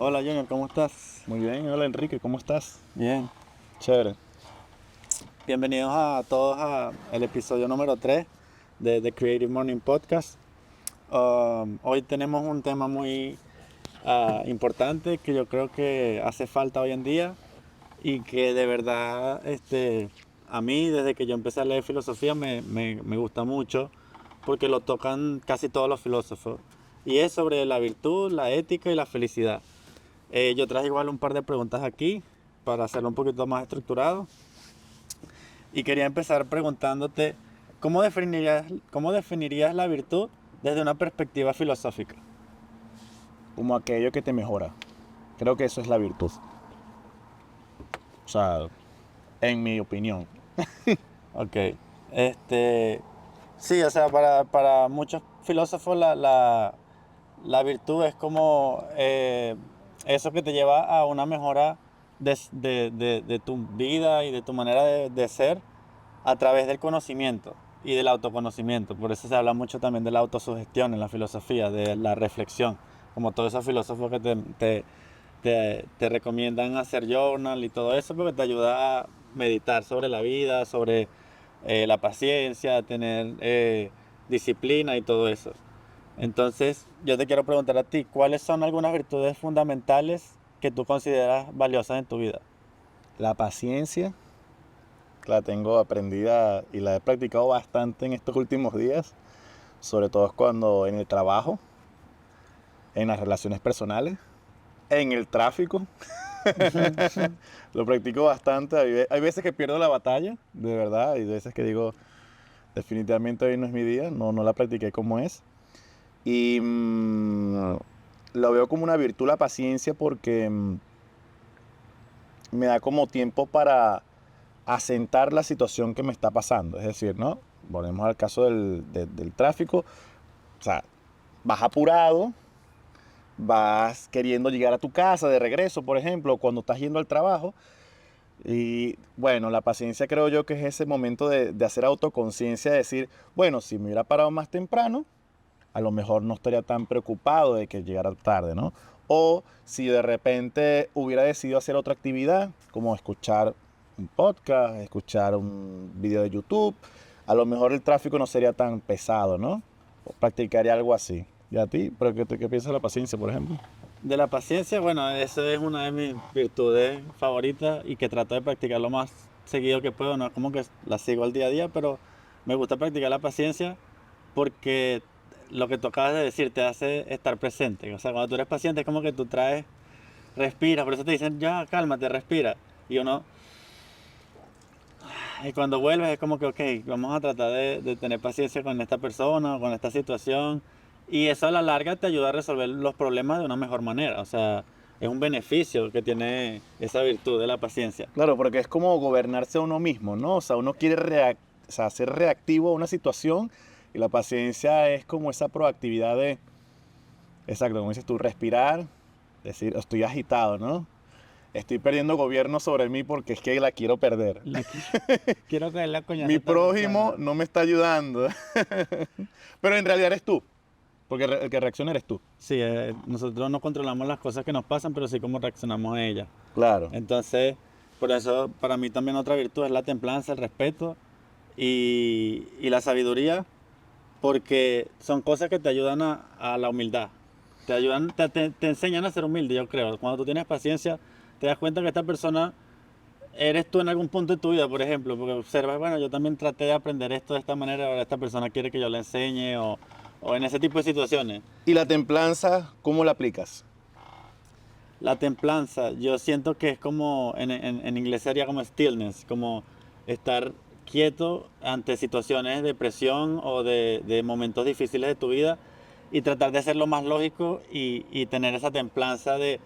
Hola Junior, ¿cómo estás? Muy bien, hola Enrique, ¿cómo estás? Bien. Chévere. Bienvenidos a todos al episodio número 3 de The Creative Morning Podcast. Hoy tenemos un tema muy importante que yo creo que hace falta hoy en día y que de verdad a mí desde que yo empecé a leer filosofía me gusta mucho porque lo tocan casi todos los filósofos y es sobre la virtud, la ética y la felicidad. Yo traje igual un par de preguntas aquí para hacerlo un poquito más estructurado. Y quería empezar preguntándote, cómo definirías la virtud desde una perspectiva filosófica? Como aquello que te mejora. Creo que eso es la virtud. O sea, en mi opinión. Ok. Este, sí, o sea, para muchos filósofos la virtud es como eso que te lleva a una mejora de tu vida y de tu manera de ser a través del conocimiento y del autoconocimiento. Por eso se habla mucho también de la autosugestión en la filosofía, de la reflexión, como todos esos filósofos que te recomiendan hacer journal y todo eso, porque te ayuda a meditar sobre la vida, sobre la paciencia, tener disciplina y todo eso. Entonces, yo te quiero preguntar a ti, ¿cuáles son algunas virtudes fundamentales que tú consideras valiosas en tu vida? La paciencia la tengo aprendida y la he practicado bastante en estos últimos días. Sobre todo cuando en el trabajo, en las relaciones personales, en el tráfico. Lo practico bastante. Hay veces que pierdo la batalla, de verdad. Hay veces que digo, definitivamente hoy no es mi día. No la practiqué como es. Y lo veo como una virtud la paciencia porque me da como tiempo para asentar la situación que me está pasando. Es decir, ¿no? Volvemos al caso del tráfico. O sea, vas apurado, vas queriendo llegar a tu casa de regreso, por ejemplo, cuando estás yendo al trabajo. Y bueno, la paciencia creo yo que es ese momento de hacer autoconciencia, de decir, bueno, si me hubiera parado más temprano, a lo mejor no estaría tan preocupado de que llegara tarde, ¿no? O si de repente hubiera decidido hacer otra actividad, como escuchar un podcast, escuchar un video de YouTube, a lo mejor el tráfico no sería tan pesado, ¿no? O practicaría algo así. ¿Y a ti? ¿Pero qué piensas de la paciencia, por ejemplo? De la paciencia, bueno, eso es una de mis virtudes favoritas y que trato de practicar lo más seguido que puedo. No es como que la sigo al día a día, pero me gusta practicar la paciencia porque lo que tú acabas de decir te hace estar presente. O sea, cuando tú eres paciente es como que tú traes, respiras, por eso te dicen, ya, cálmate, respira. Y uno, y cuando vuelves es como que, ok, vamos a tratar de tener paciencia con esta persona, con esta situación. Y eso a la larga te ayuda a resolver los problemas de una mejor manera. O sea, es un beneficio que tiene esa virtud de la paciencia. Claro, porque es como gobernarse a uno mismo, ¿no? O sea, uno quiere o sea, ser reactivo a una situación y la paciencia es como esa proactividad de, exacto, como dices tú, respirar, decir, estoy agitado, ¿no? Estoy perdiendo gobierno sobre mí porque es que la quiero perder. Le quiero caer la coñazo Mi a esta prójimo persona. no me está ayudando. Pero en realidad eres tú, porque el que reacciona eres tú. Sí, nosotros no controlamos las cosas que nos pasan, pero sí cómo reaccionamos a ellas. Claro. Entonces, por eso para mí también otra virtud es la templanza, el respeto y la sabiduría, porque son cosas que te ayudan a la humildad. Te ayudan, te enseñan a ser humilde, yo creo. Cuando tú tienes paciencia, te das cuenta que esta persona eres tú en algún punto de tu vida, por ejemplo, porque observas, bueno, yo también traté de aprender esto de esta manera, ahora esta persona quiere que yo le enseñe o en ese tipo de situaciones. ¿Y la templanza, cómo la aplicas? La templanza, yo siento que es como, en inglés sería como stillness, como estar quieto ante situaciones de presión o de momentos difíciles de tu vida y tratar de hacerlo más lógico y tener esa templanza de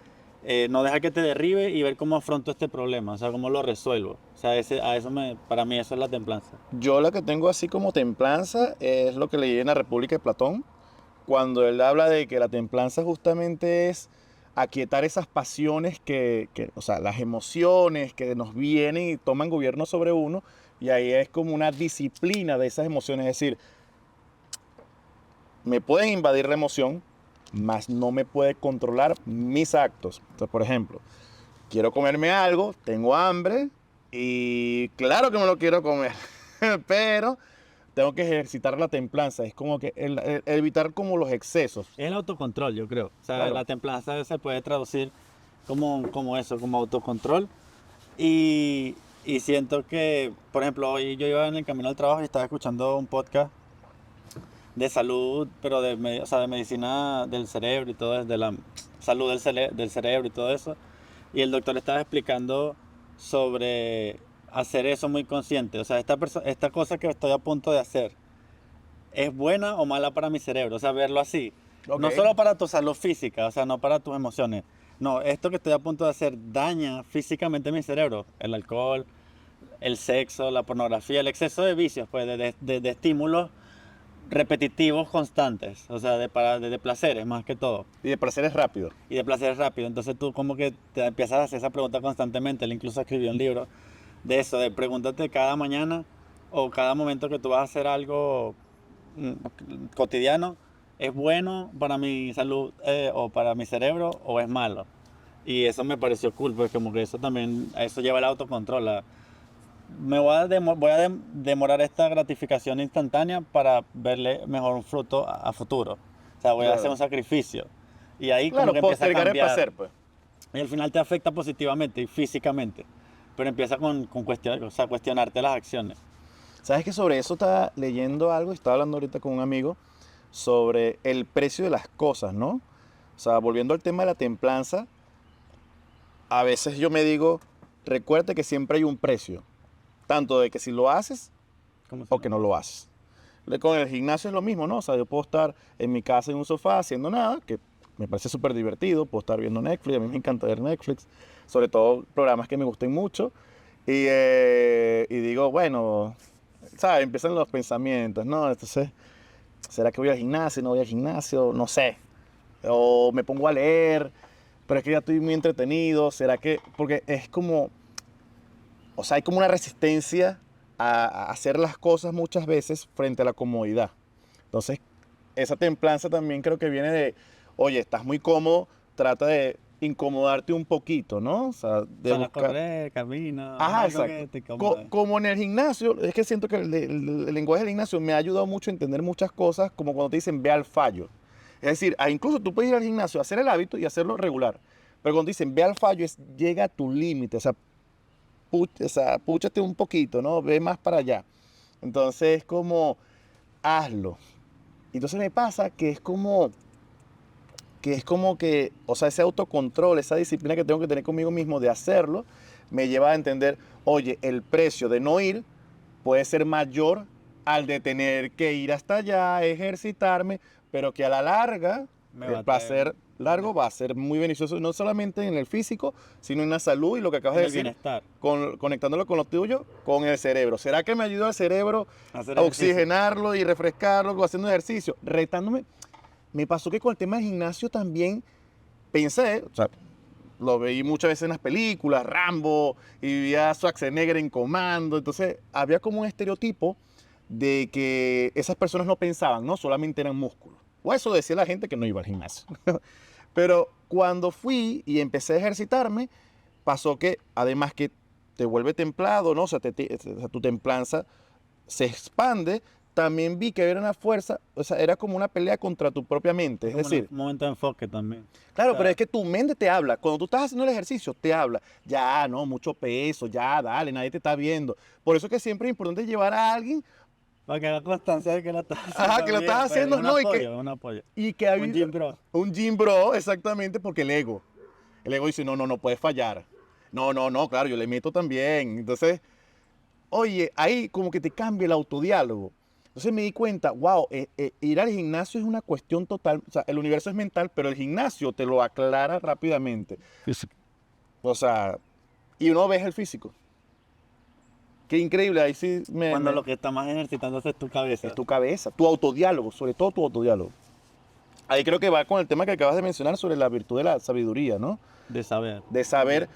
no dejar que te derribe y ver cómo afronto este problema, o sea, cómo lo resuelvo. O sea, para mí eso es la templanza. Yo la que tengo así como templanza es lo que leí en la República de Platón, cuando él habla de que la templanza justamente es aquietar esas pasiones o sea, las emociones que nos vienen y toman gobierno sobre uno, y ahí es como una disciplina de esas emociones, es decir, me pueden invadir la emoción, mas no me puede controlar mis actos. Entonces, por ejemplo, quiero comerme algo, tengo hambre y claro que me lo quiero comer, pero tengo que ejercitar la templanza. Es como que evitar como los excesos. Es el autocontrol, yo creo. O sea, Claro. la templanza se puede traducir como eso, como autocontrol. Y siento que, por ejemplo, hoy yo iba en el camino al trabajo y estaba escuchando un podcast de salud, pero o sea, de medicina del cerebro y todo eso, de la salud del cerebro y todo eso. Y el doctor estaba explicando sobre hacer eso muy consciente. O sea, esta cosa que estoy a punto de hacer, ¿es buena o mala para mi cerebro? O sea, verlo así. Ok. No solo para tu salud física, o sea, no para tus emociones. No, esto que estoy a punto de hacer daña físicamente mi cerebro. El alcohol, el sexo, la pornografía, el exceso de vicios, pues, de estímulos repetitivos constantes. O sea, de placeres más que todo. Y de placer es rápido. Y de placeres rápidos. Entonces tú como que te empiezas a hacer esa pregunta constantemente. Él incluso escribió un libro de eso, de pregúntate cada mañana o cada momento que tú vas a hacer algo cotidiano, ¿es bueno para mi salud o para mi cerebro o es malo? Y eso me pareció cool, porque como que eso también, a eso lleva el autocontrol. Voy a demorar esta gratificación instantánea para verle mejor un fruto a futuro. O sea, voy a hacer Claro. un sacrificio. Y ahí como Claro, que empieza a postergar el cambiar. placer, pues. Y al final te afecta positivamente y físicamente. Pero empieza con o sea, cuestionarte las acciones. ¿Sabes que sobre eso estaba leyendo algo? Estaba hablando ahorita con un amigo sobre el precio de las cosas, ¿no? O sea, volviendo al tema de la templanza, a veces yo me digo, recuerda que siempre hay un precio, tanto de que si lo haces ¿Cómo se o que no lo haces. Con el gimnasio es lo mismo, ¿no? O sea, yo puedo estar en mi casa en un sofá haciendo nada, que me parece súper divertido, puedo estar viendo Netflix, a mí me encanta ver Netflix, sobre todo programas que me gusten mucho, y digo, bueno, ¿sabes? Empiezan los pensamientos, ¿no? Entonces, ¿será que voy al gimnasio? ¿No voy al gimnasio? No sé. O me pongo a leer, pero es que ya estoy muy entretenido, ¿será que...? Porque es como, o sea, hay como una resistencia a hacer las cosas muchas veces frente a la comodidad. Entonces, esa templanza también creo que viene de, oye, estás muy cómodo, trata de incomodarte un poquito, ¿no? O sea, de Sal a buscar... correr, camina, Ajá, algo que exacto. te incomode. Como en el gimnasio, es que siento que el lenguaje del gimnasio me ha ayudado mucho a entender muchas cosas, como cuando te dicen ve al fallo. Es decir, incluso tú puedes ir al gimnasio, hacer el hábito y hacerlo regular. Pero cuando dicen ve al fallo, es llega a tu límite, o sea, púchate un poquito, ¿no? Ve más para allá. Entonces es como, hazlo. Entonces me pasa que, o sea, ese autocontrol, esa disciplina que tengo que tener conmigo mismo de hacerlo, me lleva a entender, oye, el precio de no ir puede ser mayor al de tener que ir hasta allá, ejercitarme, pero que a la larga, Me va el a traer placer largo va a ser muy beneficioso, no solamente en el físico, sino en la salud y lo que acabas en de el decir, bienestar. conectándolo con lo tuyo, con el cerebro. ¿Será que me ayuda al cerebro Hacer a ejercicio. oxigenarlo y refrescarlo haciendo ejercicio? Retándome. Me pasó que con el tema del gimnasio también pensé, o sea, lo veí muchas veces en las películas, Rambo, y vi a Schwarzenegger en Comando, entonces había como un estereotipo de que esas personas no pensaban, ¿no? Solamente eran músculos. O eso decía la gente que no iba al gimnasio. Pero cuando fui y empecé a ejercitarme, pasó que además que te vuelve templado, ¿no? O sea, o sea, tu templanza se expande, también vi que era una fuerza, o sea, era como una pelea contra tu propia mente. Es Es como decir, un momento de enfoque también. claro, O pero sea, es que tu mente te habla. Cuando tú estás haciendo el ejercicio, te habla. Ya, no, mucho peso, ya, dale, nadie te está viendo. Por eso es que siempre es importante llevar a alguien, para que haga constancia de que lo estás ajá, haciendo que lo bien, estás pues, haciendo, no, es un apoyo. y que hay Un gym bro. un gym bro, exactamente, porque el ego dice, no, no, no puedes fallar. No, no, no, claro, yo le meto también. Entonces, oye, ahí como que te cambia el autodiálogo. Entonces me di cuenta, wow, ir al gimnasio es una cuestión total, o sea, el universo es mental, pero el gimnasio te lo aclara rápidamente. O sea, y uno ve el físico. Qué increíble, ahí sí Cuando lo que está más ejercitándose es tu es cabeza. tu cabeza, tu autodiálogo, sobre todo tu autodiálogo. Ahí creo que va con el tema que acabas de mencionar sobre la virtud de la sabiduría, ¿no? De saber. De saber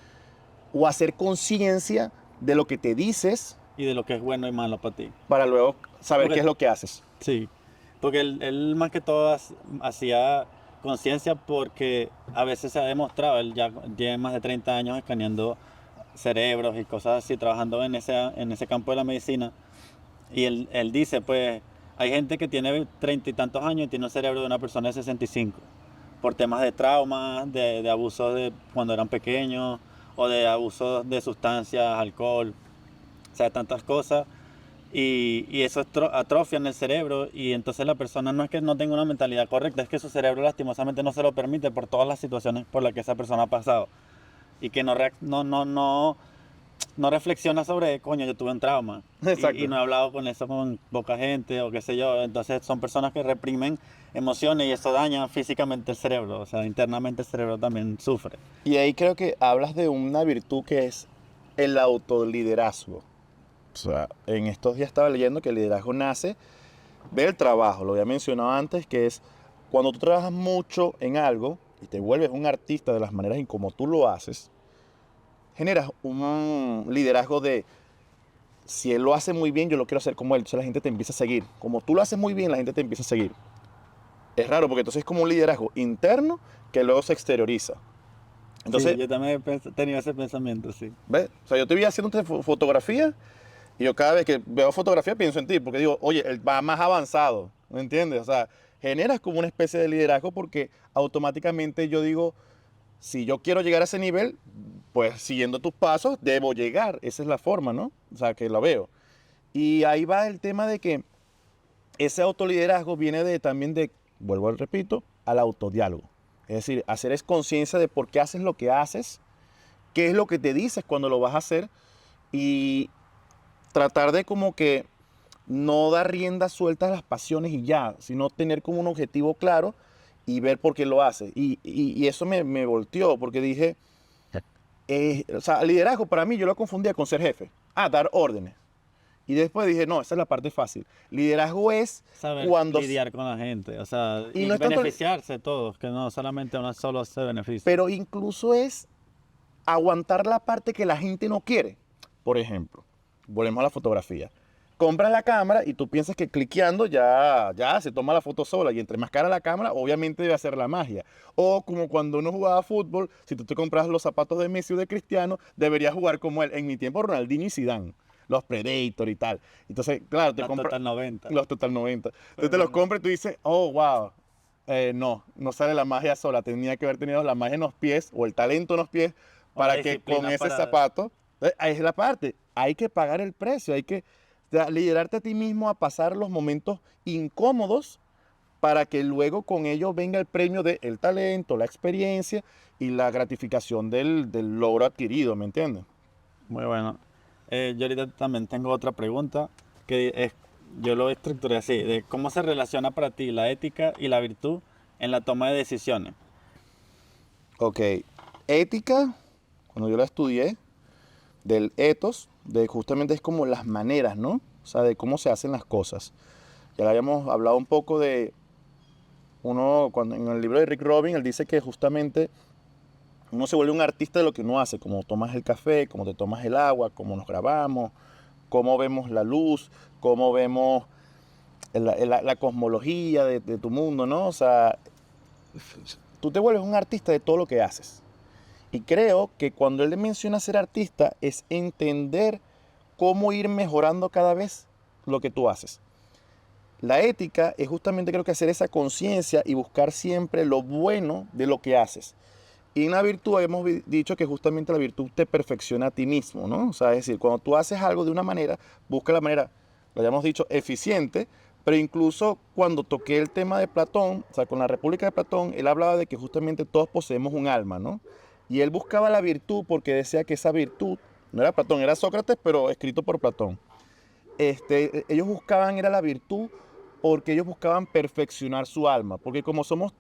o hacer conciencia de lo que te dices Y de lo que es bueno y malo para ti. para luego saber Porque qué es lo que haces. sí, porque él más que todo hacía conciencia porque a veces se ha demostrado, él ya tiene más de 30 años escaneando cerebros y cosas así, trabajando en ese campo de la medicina. Y él dice, pues, hay gente que tiene 30 y tantos años y tiene un cerebro de una persona de 65, por temas de traumas, de abusos de cuando eran pequeños, o de abusos de sustancias, alcohol, o sea, tantas cosas. Y eso atrofia en el cerebro y entonces la persona no es que no tenga una mentalidad correcta, es que su cerebro lastimosamente no se lo permite por todas las situaciones por las que esa persona ha pasado y que no reflexiona sobre, coño, yo tuve un trauma y Exacto. no he hablado con eso con poca gente o qué sé yo. Entonces son personas que reprimen emociones y eso daña físicamente el cerebro, o sea, internamente el cerebro también sufre. Y ahí creo que hablas de una virtud que es el autoliderazgo. O sea, en estos días estaba leyendo que el liderazgo nace del trabajo, lo había mencionado antes, que es cuando tú trabajas mucho en algo y te vuelves un artista de las maneras en como tú lo haces, generas un liderazgo de, si él lo hace muy bien, yo lo quiero hacer como él, entonces la gente te empieza a seguir. Como tú lo haces muy bien, la gente te empieza a seguir. Es raro porque entonces es como un liderazgo interno que luego se exterioriza. Sí, Entonces, yo también he tenido ese pensamiento, sí. ¿ves? O sea, yo te vi haciendo fotografía y yo cada vez que veo fotografía pienso en ti, porque digo, oye, él va más avanzado, ¿me entiendes? O sea, generas como una especie de liderazgo porque automáticamente yo digo, si yo quiero llegar a ese nivel, pues siguiendo tus pasos, debo llegar. Esa es la forma, ¿no? O sea, que lo veo. Y ahí va el tema de que ese autoliderazgo viene de también de, vuelvo al repito, al autodiálogo. Es decir, hacer es conciencia de por qué haces lo que haces, qué es lo que te dices cuando lo vas a hacer y tratar de como que no dar rienda suelta a las pasiones y ya, sino tener como un objetivo claro y ver por qué lo haces. Y eso me volteó porque dije, o sea, liderazgo para mí yo lo confundía con ser jefe. Ah, dar órdenes. Y después dije, no, esa es la parte fácil. Liderazgo es Saber cuando... lidiar con la gente, o sea, Y no y es tanto... beneficiarse todos, que no solamente uno solo se beneficie. Pero incluso es aguantar la parte que la gente no quiere. Por ejemplo, volvemos a la fotografía. Compras la cámara y tú piensas que cliqueando ya se toma la foto sola y entre más cara la cámara, obviamente debe hacer la magia. O como cuando uno jugaba fútbol, si tú te compras los zapatos de Messi o de Cristiano, deberías jugar como él. En mi tiempo, Ronaldinho y Zidane, los Predator y tal. Entonces, claro, te La compras Total 90. los Total 90. Entonces te los compras y tú dices, oh, wow. No sale la magia sola. Tenía que haber tenido la magia en los pies o el talento en los pies O la para que con disciplina ese para... zapato, ahí es la parte, hay que pagar el precio, hay que liderarte a ti mismo a pasar los momentos incómodos para que luego con ello venga el premio del talento, la experiencia y la gratificación del logro adquirido, ¿me entiendes? Muy bueno. Yo ahorita también tengo otra pregunta que es, yo lo estructuré así, de cómo se relaciona para ti la ética y la virtud en la toma de decisiones. Ok, ética, cuando yo la estudié, del ethos, de justamente es como las maneras, ¿no? O sea, de cómo se hacen las cosas. Ya habíamos hablado un poco de uno, cuando en el libro de Rick Rubin, él dice que justamente uno se vuelve un artista de lo que uno hace, como tomas el café, como te tomas el agua, cómo nos grabamos, cómo vemos la luz, cómo vemos la cosmología de tu mundo, ¿no? O sea, tú te vuelves un artista de todo lo que haces. Y creo que cuando él menciona ser artista es entender cómo ir mejorando cada vez lo que tú haces. La ética es justamente creo que hacer esa conciencia y buscar siempre lo bueno de lo que haces. Y en la virtud hemos dicho que justamente la virtud te perfecciona a ti mismo, ¿no? O sea, es decir, cuando tú haces algo de una manera, busca la manera, lo habíamos dicho, eficiente, pero incluso cuando toqué el tema de Platón, o sea, con la República de Platón, él hablaba de que justamente todos poseemos un alma, ¿no? Y él buscaba la virtud porque decía que esa virtud, no era Platón, era Sócrates, pero escrito por Platón. Ellos buscaban, era la virtud, porque ellos buscaban perfeccionar su alma, porque como somos,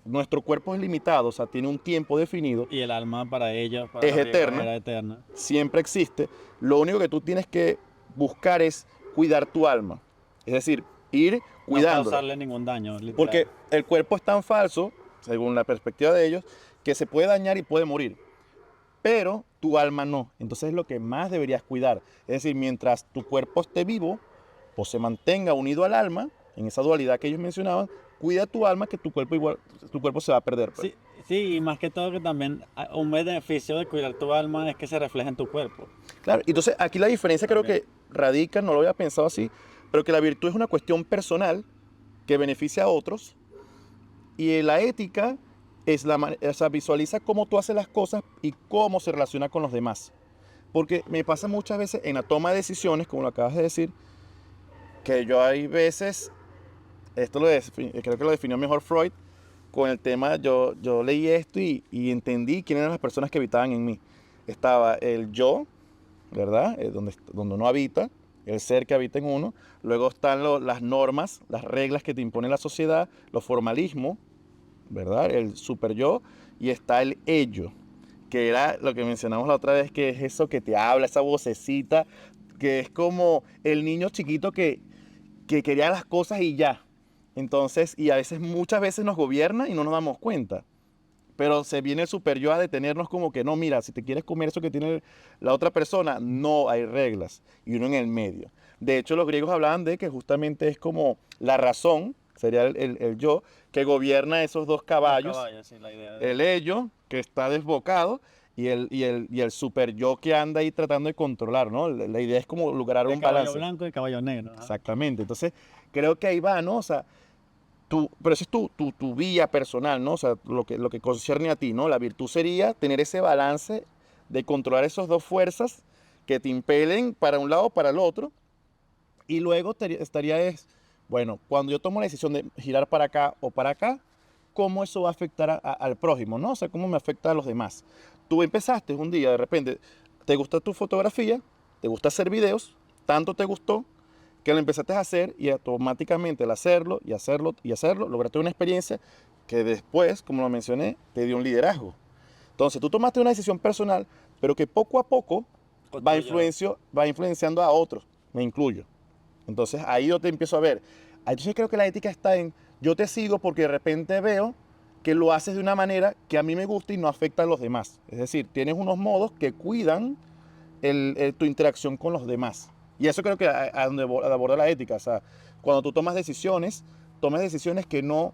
nuestro cuerpo es limitado, o sea, tiene un tiempo definido, Y el alma para ellos, para es los griegos, eterna, era eterna. siempre existe. Lo único que tú tienes que buscar es cuidar tu alma. Es decir, ir No cuidándola. causarle ningún daño, literal. Porque el cuerpo es tan falso, según la perspectiva de ellos, que se puede dañar y puede morir. Pero tu alma no. Entonces es lo que más deberías cuidar. Es decir, mientras tu cuerpo esté vivo o se mantenga unido al alma, en esa dualidad que ellos mencionaban, cuida tu alma que tu cuerpo igual, tu cuerpo se va a perder. Pues. Sí, sí, y más que todo que también un beneficio de cuidar tu alma es que se refleja en tu cuerpo. Claro, entonces aquí la diferencia creo También. que radica, no lo había pensado así, pero que la virtud es una cuestión personal que beneficia a otros y la ética es o sea, visualiza cómo tú haces las cosas y cómo se relaciona con los demás. Porque me pasa muchas veces en la toma de decisiones, como lo acabas de decir, que yo hay veces, creo que lo definió mejor Freud, con el tema, yo leí esto y entendí quiénes eran las personas que habitaban en mí. Estaba el yo, ¿verdad? Donde uno habita, el ser que habita en uno. Luego están las normas, las reglas que te impone la sociedad, los formalismos, ¿verdad? El super yo. Y está el ello, que era lo que mencionamos la otra vez, que es eso que te habla, esa vocecita, que es como el niño chiquito que quería las cosas y ya. Entonces, y a veces, muchas veces nos gobierna y no nos damos cuenta. Pero se viene el super yo a detenernos como que no, mira, si te quieres comer eso que tiene la otra persona, no hay reglas. Y uno en el medio. De hecho, los griegos hablaban de que justamente es como la razón, sería el yo, que gobierna esos dos Los caballos. caballos, sí, la idea El ello, que está desbocado, y el super yo que anda ahí tratando de controlar, ¿no? La idea es como lograr de un caballo balance. blanco y caballo negro. Ajá. Exactamente. Entonces, creo que ahí va, ¿no? O sea, pero esa es tu vía personal, ¿no? O sea, lo que concierne a ti, ¿no? La virtud sería tener ese balance de controlar esas dos fuerzas que te impelen para un lado o para el otro. Y luego estaría es, bueno, cuando yo tomo la decisión de girar para acá o para acá, ¿cómo eso va a afectar al prójimo, ¿no? O sea, ¿cómo me afecta a los demás? Tú empezaste un día, de repente, te gusta tu fotografía, te gusta hacer videos, tanto te gustó que lo empezaste a hacer y automáticamente al hacerlo y hacerlo y hacerlo, lograste una experiencia que después, como lo mencioné, te dio un liderazgo. Entonces tú tomaste una decisión personal, pero que poco a poco Construyó. va influenciando a otros, me incluyo. Entonces ahí yo te empiezo a ver. Entonces creo que la ética está en, yo te sigo porque de repente veo que lo haces de una manera que a mí me gusta y no afecta a los demás. Es decir, tienes unos modos que cuidan tu interacción con los demás. Y eso creo que a donde aborda la ética. O sea, cuando tú tomas decisiones, tomes decisiones que no...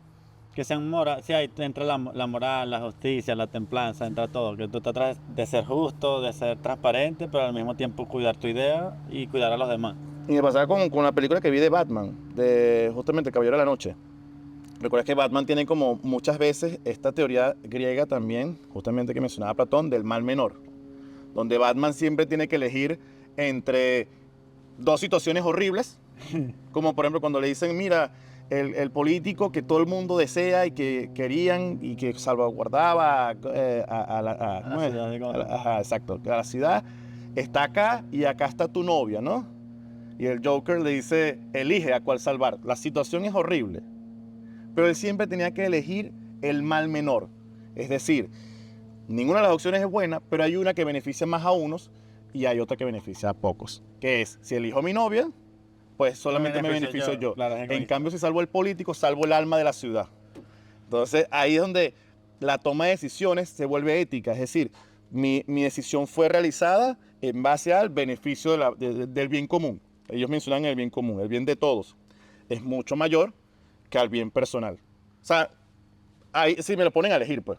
Que sean moral, sí, ahí entra la moral, la justicia, la templanza, entra todo. Que tú tratas de ser justo, de ser transparente, pero al mismo tiempo cuidar tu idea y cuidar a los demás. Y me pasaba con la película que vi de Batman, de justamente Caballero de la Noche. Recuerda que Batman tiene como muchas veces esta teoría griega también, justamente que mencionaba Platón, del mal menor, donde Batman siempre tiene que elegir entre dos situaciones horribles, como por ejemplo cuando le dicen, mira, el político que todo el mundo desea y que querían y que salvaguardaba A la ¿cómo es? ciudad de Gotham. Ajá, exacto, a la ciudad, está acá y acá está tu novia, ¿no? Y el Joker le dice, elige a cuál salvar. La situación es horrible, pero él siempre tenía que elegir el mal menor. Es decir, ninguna de las opciones es buena, pero hay una que beneficia más a unos y hay otra que beneficia a pocos. Que es, si elijo a mi novia, pues Me solamente me beneficio beneficio yo, yo. claro, es En egoísta. cambio, si salvo el político, salvo el alma de la ciudad. Entonces, ahí es donde la toma de decisiones se vuelve ética. Es decir, mi decisión fue realizada en base al beneficio del bien común. Ellos mencionan el bien común, el bien de todos. Es mucho mayor que al bien personal. O sea, ahí sí me lo ponen a elegir, pues.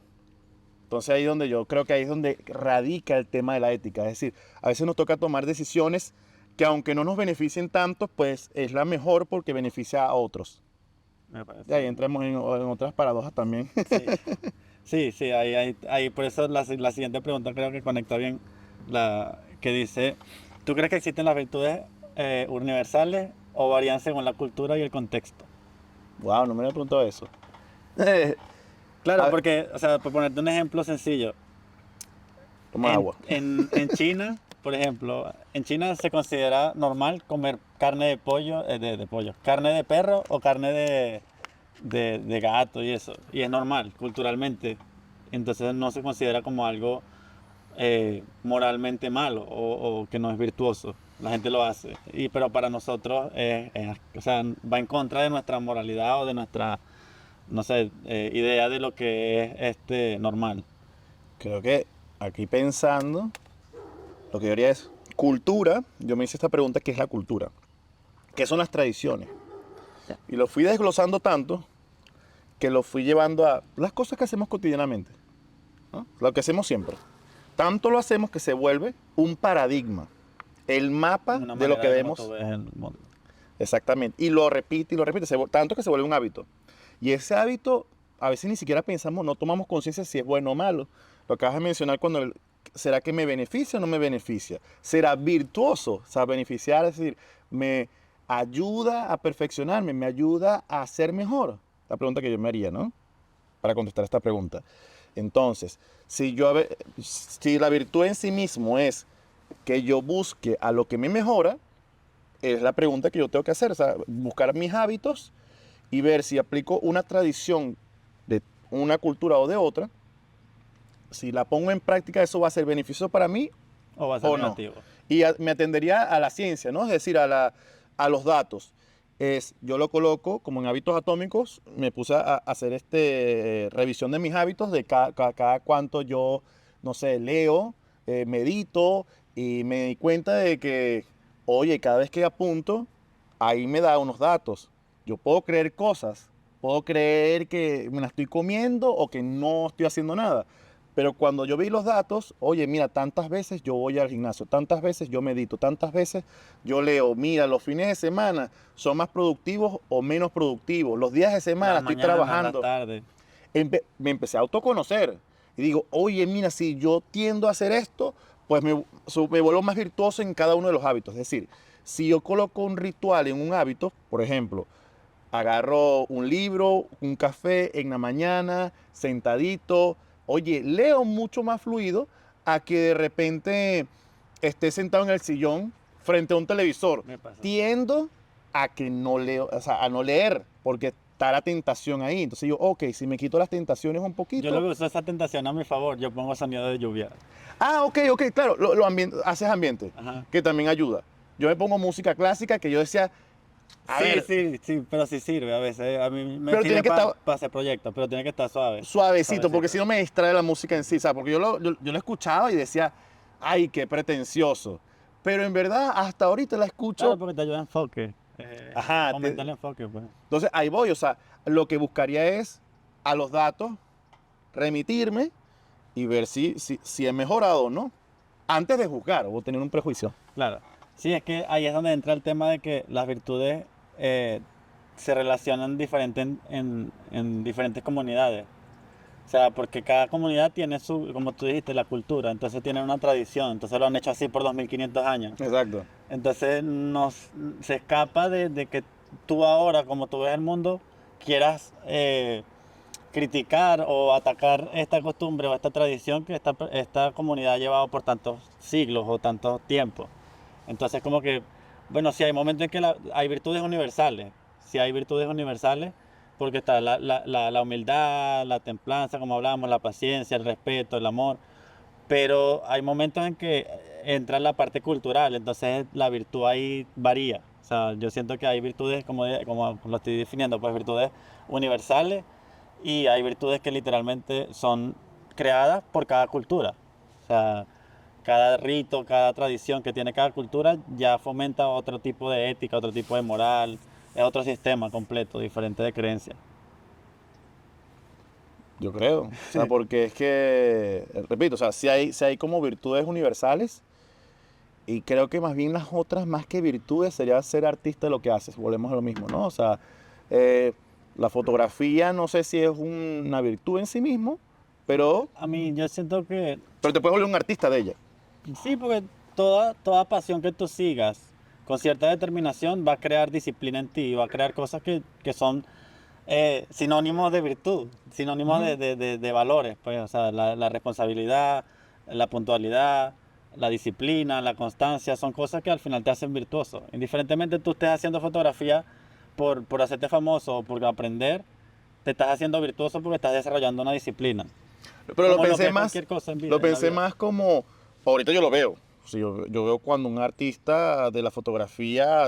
Entonces ahí es donde yo creo que ahí es donde radica el tema de la ética. Es decir, a veces nos toca tomar decisiones que aunque no nos beneficien tanto, pues es la mejor porque beneficia a otros. Me Y ahí parece. entramos en otras paradojas también. Sí, sí, sí, ahí por eso la siguiente pregunta creo que conecta bien la que dice, ¿tú crees que existen las virtudes universales o varían según la cultura y el contexto? Wow, no me había preguntado eso. Claro, A ver, porque, o sea, por ponerte un ejemplo sencillo, toma agua. en China, por ejemplo, en China se considera normal comer carne de pollo, de pollo, carne de perro o carne de gato y eso. Y es normal, culturalmente. Entonces no se considera como algo moralmente malo o que no es virtuoso. La gente lo hace. Pero para nosotros, o sea, va en contra de nuestra moralidad o de nuestra, no sé, idea de lo que es normal. Creo que aquí pensando, lo que yo diría es cultura. Yo me hice esta pregunta, ¿qué es la cultura? ¿Qué son las tradiciones? Y lo fui desglosando tanto que lo fui llevando a las cosas que hacemos cotidianamente, ¿no? Lo que hacemos siempre. Tanto lo hacemos que se vuelve un paradigma, el mapa Una de lo que manera de cómo tú vemos. ves el mundo. Exactamente. y lo repite, tanto que se vuelve un hábito. Y ese hábito, a veces ni siquiera pensamos, no tomamos conciencia si es bueno o malo. Lo acabas de mencionar ¿será que me beneficia o no me beneficia? ¿Será virtuoso? O sea, beneficiar, es decir, me ayuda a perfeccionarme, me ayuda a ser mejor. La pregunta que yo me haría, ¿no? Para contestar esta pregunta. Entonces, si la virtud en sí mismo es que yo busque a lo que me mejora, es la pregunta que yo tengo que hacer, o sea, buscar mis hábitos y ver si aplico una tradición de una cultura o de otra, si la pongo en práctica, eso va a ser beneficioso para mí O va a ser o no. negativo. Y me atendería a la ciencia, ¿no? Es decir, a los datos. Yo lo coloco como en hábitos atómicos, me puse a hacer revisión de mis hábitos, de cada cuánto yo, no sé, leo, medito, y me di cuenta de que, oye, cada vez que apunto, ahí me da unos datos. Yo puedo creer cosas, puedo creer que me la estoy comiendo o que no estoy haciendo nada. Pero cuando yo vi los datos, oye, mira, tantas veces yo voy al gimnasio, tantas veces yo medito, tantas veces yo leo, mira, los fines de semana son más productivos o menos productivos, los días de semana Las estoy mañanas, las trabajando. tardes. Me empecé a autoconocer y digo, oye, mira, si yo tiendo a hacer esto, pues me vuelvo más virtuoso en cada uno de los hábitos. Es decir, si yo coloco un ritual en un hábito, por ejemplo, agarro un libro, un café en la mañana, sentadito. Oye, leo mucho más fluido a que de repente esté sentado en el sillón frente a un televisor. Me pasa. Tiendo a que no leo, o sea, a no leer, porque está la tentación ahí. Entonces yo, ok, si me quito las tentaciones un Yo lo poquito. que uso esa tentación a mi favor. Yo pongo sonido de lluvia. Ah, ok, claro, haces ambiente, Ajá. que también ayuda. Yo me pongo música clásica que yo decía, a Sí, ver, sí, sí, pero sí sirve a veces. A mí me pero tiene sirve que para estar hacer proyectos, pero tiene que estar suave. suavecito, porque si Suavecito. no me distrae la música en sí, ¿sabes? Porque yo lo escuchaba y decía, ay, qué pretencioso. Pero en verdad, hasta ahorita la Claro, escucho, porque te ayuda a enfoque. ajá. Aumenta el enfoque, pues. Entonces ahí voy, o sea, lo que buscaría es a los datos remitirme y ver si he mejorado o no, antes de juzgar o tener un prejuicio. Claro. Sí, es que ahí es donde entra el tema de que las virtudes eh, se relacionan diferente en diferentes comunidades. O sea, porque cada comunidad tiene su, como tú dijiste, la cultura, entonces tienen una tradición, entonces lo han hecho así por 2500 años. Exacto. Entonces se escapa de que tú ahora, como tú ves el mundo, quieras criticar o atacar esta costumbre o esta tradición que esta comunidad ha llevado por tantos siglos o tantos tiempos. Entonces como que, bueno, sí hay momentos en que hay virtudes universales, sí hay virtudes universales, porque está la humildad, la templanza, como hablábamos, la paciencia, el respeto, el amor, pero hay momentos en que entra la parte cultural, entonces la virtud ahí varía. O sea, yo siento que hay virtudes, como lo estoy definiendo, pues virtudes universales y hay virtudes que literalmente son creadas por cada cultura. O sea, cada rito, cada tradición que tiene cada cultura ya fomenta otro tipo de ética, otro tipo de moral, es otro sistema completo, diferente de creencias. Yo creo. O sea, porque es que, repito, o sea, si hay como virtudes universales. Y creo que más bien las otras, más que virtudes, sería ser artista de lo que haces. Volvemos a lo mismo, ¿no? O sea, eh, la fotografía no sé si es una virtud en sí mismo, pero, A mí yo siento que pero te puedes volver un artista de ella. sí, porque toda pasión que tú sigas con cierta determinación va a crear disciplina en ti, va a crear cosas que son sinónimos de virtud, sinónimos Ujú. de valores, pues, o sea, la responsabilidad, la puntualidad, la disciplina, la constancia, son cosas que al final te hacen virtuoso. Indiferentemente tú estés haciendo fotografía por hacerte famoso o por aprender, te estás haciendo virtuoso porque estás desarrollando una disciplina. Pero Como lo que es cualquier cosa lo en la pensé vida. más como, ahorita yo lo veo. Sí, yo veo cuando un artista de la fotografía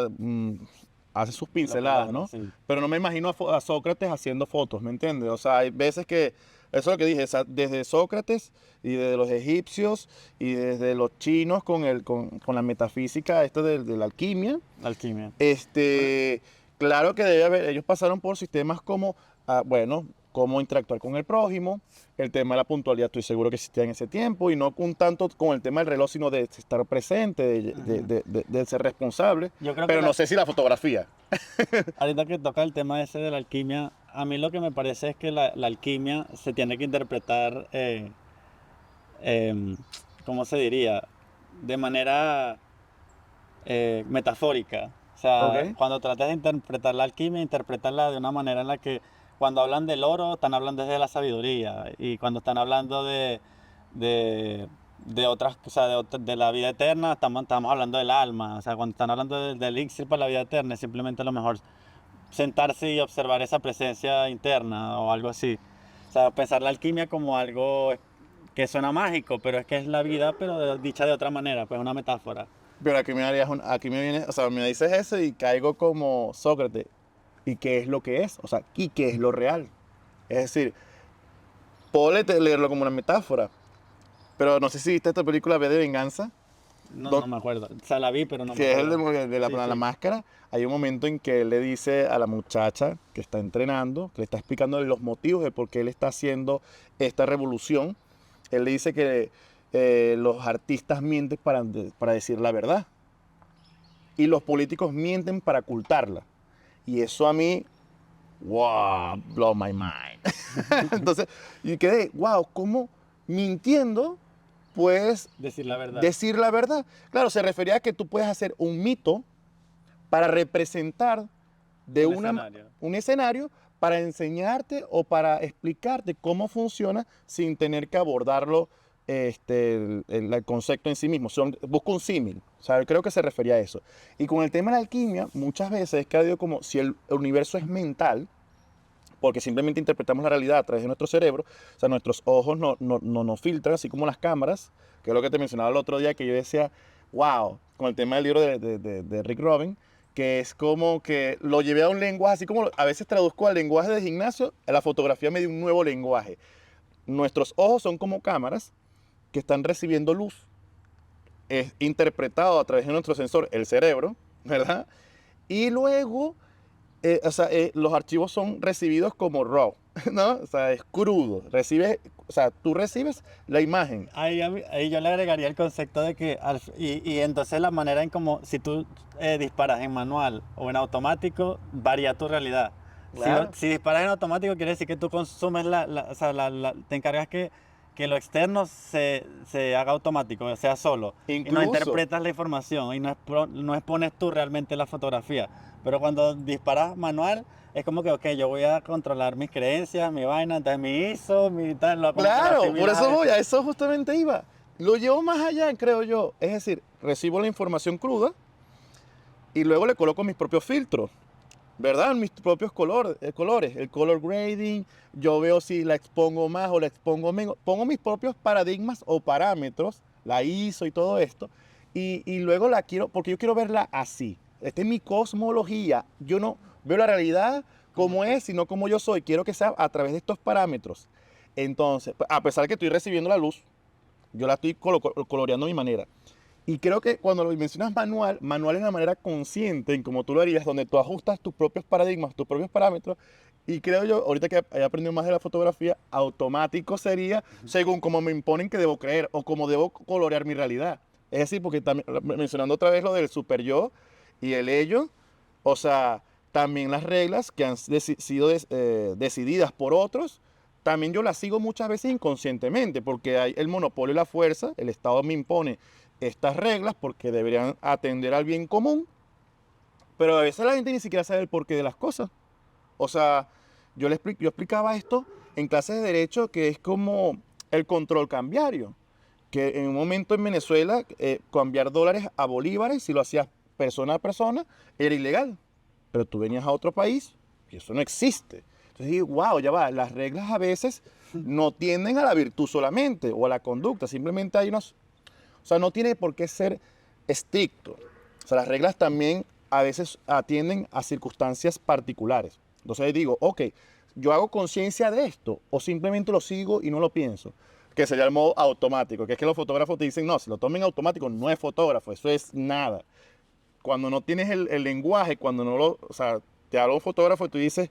hace sus Lo pinceladas, plasma, ¿no? sí. Pero no me imagino a Sócrates haciendo fotos, ¿me entiendes? O sea, hay veces que, eso es lo que dije, o sea, desde Sócrates y desde los egipcios y desde los chinos con la metafísica esta de la alquimia, La alquimia. este, Claro que debe haber, ellos pasaron por sistemas como, bueno, cómo interactuar con el prójimo, el tema de la puntualidad estoy seguro que existía en ese tiempo, y no con tanto con el tema del reloj, sino de estar presente, Ujú. de ser responsable, Yo creo que pero no sé si la fotografía. ahorita que toca el tema ese de la alquimia, a mí lo que me parece es que la alquimia se tiene que interpretar, em, ¿cómo se diría? De manera metafórica. O sea, ¿Ok? cuando tratas de interpretar la alquimia, interpretarla de una manera en la que cuando hablan del oro, están hablando desde la sabiduría. Y cuando están hablando de, de otras, o sea, de la vida eterna, estamos hablando del alma. O sea, cuando están hablando del elixir para la vida eterna, es simplemente a lo mejor sentarse y observar esa presencia interna o algo así. O sea, pensar la alquimia como algo que suena mágico, pero es que es la vida, pero dicha de otra manera, pues una metáfora. Pero aquí me viene, o sea, me dices eso y caigo como Sócrates. ¿Y qué es lo que es? O sea, ¿y qué es lo real? Es decir, puedo leerlo como una metáfora, pero no sé si viste esta película V de Venganza, No, no me acuerdo. O sea, la vi, pero no me que es el acuerdo. de Sí, la sí. máscara. Hay un momento en que él le dice a la muchacha que está entrenando, que le está explicando los motivos de por qué él está haciendo esta revolución. Él le dice que los artistas mienten para decir la verdad y los políticos mienten para ocultarla. Y eso a mí, wow, blow my mind. Entonces, y quedé, wow, ¿cómo mintiendo puedes Decir la verdad. decir la verdad? Claro, se refería a que tú puedes hacer un mito para representar de Un escenario. un escenario para enseñarte o para explicarte cómo funciona sin tener que abordarlo el concepto en sí mismo. Busca un símil. O sea, creo que se refería a eso. Y con el tema de la alquimia, muchas veces es que ha habido como si el universo es mental, porque simplemente interpretamos la realidad a través de nuestro cerebro, o sea, nuestros ojos no nos filtran, así como las cámaras, que es lo que te mencionaba el otro día, que yo decía, wow, con el tema del libro de Rick Rubin, que es como que lo llevé a un lenguaje, así como a veces traduzco al lenguaje de gimnasio, la fotografía me dio un nuevo lenguaje. Nuestros ojos son como cámaras que están recibiendo luz, es interpretado a través de nuestro sensor, el cerebro, ¿verdad? Y luego o sea, los archivos son recibidos como RAW, ¿no? O sea, es crudo. O sea, tú recibes la imagen. Ahí yo le agregaría el concepto de que, y entonces la manera en como, si tú disparas en manual o en automático, varía tu realidad. Claro. Si disparas en automático, quiere decir que tú consumes o sea, te encargas que lo externo se haga automático, sea solo. Y no Incluso, interpretas la información y no expones tú realmente la fotografía. Pero cuando disparas manual, es como que, ok, yo voy a controlar mis creencias, mi vaina, entonces mi ISO, mi tal, como que lo claro, por asimilas eso a voy, eso. a eso justamente iba. Lo llevo más allá, creo yo. Es decir, recibo la información cruda y luego le coloco mis propios filtros. ¿Verdad? Mis propios colores, el color grading, yo veo si la expongo más o la expongo menos, pongo mis propios paradigmas o parámetros, la ISO y todo esto, y luego la quiero, porque yo quiero verla así. Esta es mi cosmología, yo no veo la realidad Como como tú. es, sino como yo soy, quiero que sea a través de estos parámetros. Entonces, a pesar de que estoy recibiendo la luz, yo la estoy coloreando a mi manera. Y creo que cuando lo mencionas manual, manual es una manera consciente en como tú lo harías, donde tú ajustas tus propios paradigmas, tus propios parámetros. Y creo yo, ahorita que he aprendido más de la fotografía, automático sería según como me imponen que debo creer o como debo colorear mi realidad. Es decir, porque también, mencionando otra vez lo del super yo y el ello, o sea, también las reglas que han sido decididas por otros, también yo las sigo muchas veces inconscientemente, porque hay el monopolio de la fuerza, el Estado me impone estas reglas porque deberían atender al bien común, pero a veces la gente ni siquiera sabe el porqué de las cosas. O sea, yo explicaba esto en clases de derecho que es como el control cambiario, que en un momento en Venezuela cambiar dólares a bolívares, si lo hacías persona a persona, era ilegal, pero tú venías a otro país y eso no existe. Entonces digo, wow, ya va, las reglas a veces no tienden a la virtud solamente o a la conducta, simplemente hay unos, o sea, no tiene por qué ser estricto. O sea, las reglas también a veces atienden a circunstancias particulares. Entonces digo, ok, yo hago conciencia de esto o simplemente lo sigo y no lo pienso. Que sería el modo automático, que es que los fotógrafos te dicen, no, si lo tomen automático no es fotógrafo, eso es nada. Cuando no tienes el lenguaje, cuando no lo, o sea, te habla un fotógrafo y tú dices,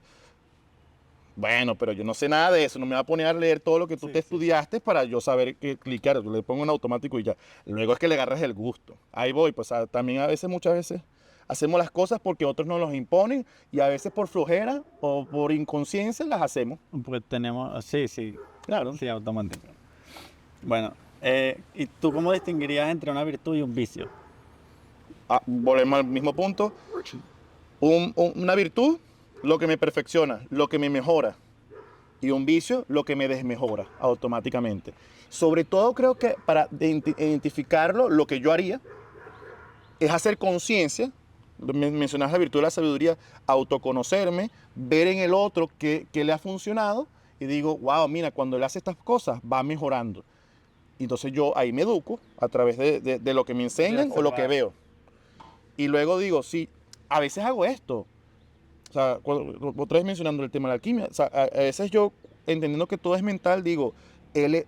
bueno, pero yo no sé nada de eso, no me voy a poner a leer todo lo que tú te estudiaste para yo saber qué clicar, yo le pongo en automático y ya. Luego es que le agarras el gusto. Ahí voy, pues también a veces, muchas veces, hacemos las cosas porque otros nos los imponen y a veces por flojera o por inconsciencia las hacemos. Porque tenemos, sí, sí, Claro. sí, automático. Bueno, ¿y tú cómo distinguirías entre una virtud y un vicio? Volvemos al mismo punto. Una virtud, lo que me perfecciona, lo que me mejora. Y un vicio, lo que me desmejora automáticamente. Sobre todo creo que para identificarlo, lo que yo haría es hacer conciencia. Mencionas la virtud de la sabiduría, autoconocerme, ver en el otro qué le ha funcionado y digo, wow, mira, cuando él hace estas cosas va mejorando. Entonces yo ahí me educo a través de lo que me enseñan o lo que veo. Y luego digo, sí, a veces hago esto. O sea, otra vez mencionando el tema de la alquimia, o sea, a veces yo, entendiendo que todo es mental, digo,